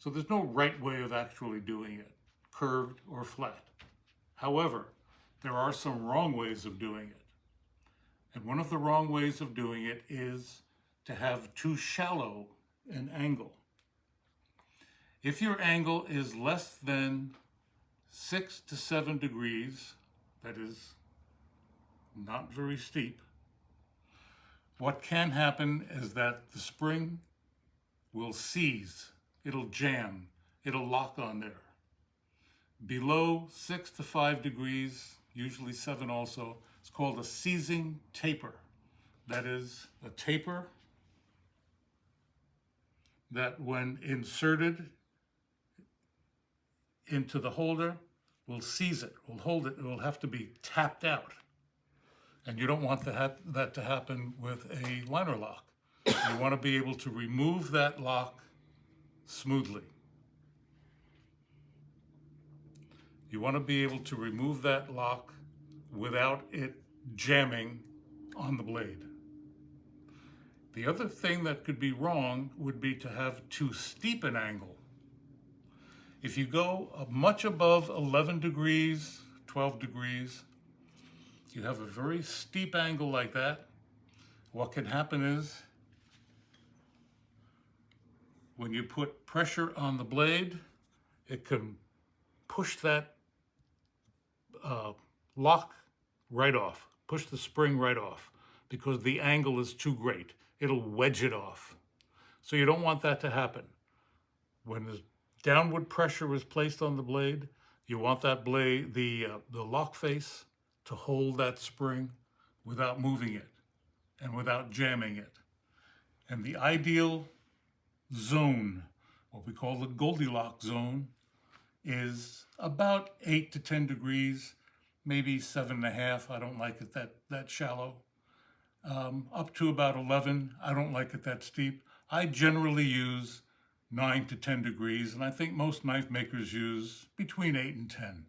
So there's no right way of actually doing it, curved or flat. However, there are some wrong ways of doing it. And one of the wrong ways of doing it is to have too shallow an angle. If your angle is less than 6 to 7 degrees, that is not very steep, what can happen is that the spring will seize, it'll jam, it'll lock on there. Below 6 to 5 degrees, usually 7 also, it's called a seizing taper. That is a taper that when inserted into the holder will seize it, will hold it, it will have to be tapped out. And you don't want that to happen with a liner lock. You want to be able to remove that lock smoothly. You want to be able to remove that lock without it jamming on the blade. The other thing that could be wrong would be to have too steep an angle. If you go much above 11 degrees, 12 degrees, you have a very steep angle like that, what can happen is when you put pressure on the blade, it can push that lock right off, push the spring right off because the angle is too great. It'll wedge it off. So you don't want that to happen. When the downward pressure is placed on the blade, you want that blade, the lock face, to hold that spring without moving it and without jamming it. And the ideal zone, what we call the Goldilocks zone, is about 8 to 10 degrees, maybe 7.5. I don't like it that shallow. Up to about 11. I don't like it that steep. I generally use 9 to 10 degrees, and I think most knife makers use between 8 and 10.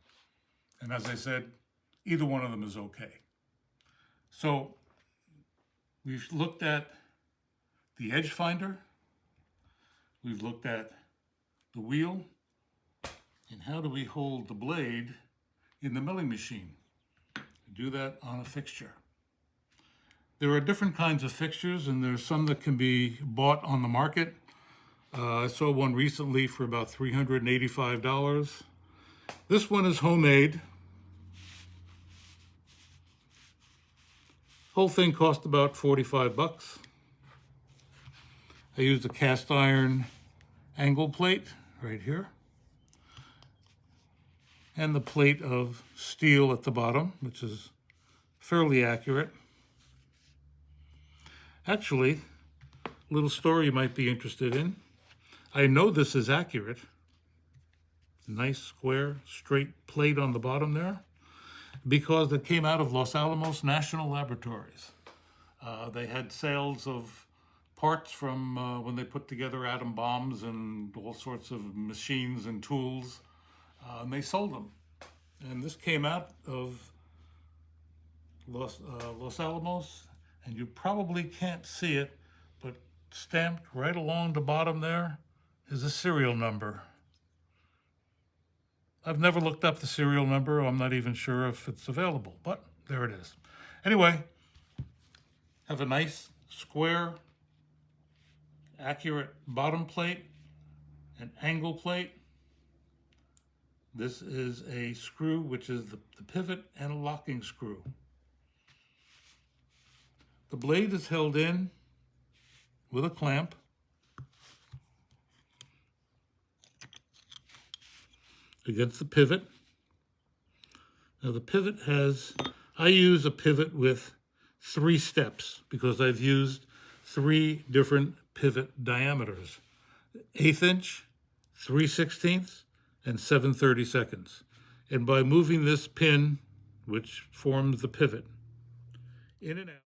And as I said, either one of them is okay. So we've looked at the edge finder, we've looked at the wheel, and how do we hold the blade in the milling machine? We do that on a fixture. There are different kinds of fixtures, and there's some that can be bought on the market. I saw one recently for about $385. This one is homemade. Whole thing cost about 45 bucks. I used a cast iron angle plate right here, and the plate of steel at the bottom, which is fairly accurate. Actually, a little story you might be interested in. I know this is accurate. Nice square straight plate on the bottom there, because it came out of Los Alamos National Laboratories. They had sales of parts from when they put together atom bombs and all sorts of machines and tools, and they sold them. And this came out of Los Alamos, and you probably can't see it, but stamped right along the bottom there is a serial number. I've never looked up the serial number. I'm not even sure if it's available, but there it is. Anyway, have a nice square, accurate bottom plate, an angle plate. This is a screw, which is the pivot and a locking screw. The blade is held in with a clamp. Against the pivot. Now the pivot I use a pivot with 3 steps because I've used 3 different pivot diameters. 1/8 inch, 3/16, and 7/32. And by moving this pin, which forms the pivot, in and out,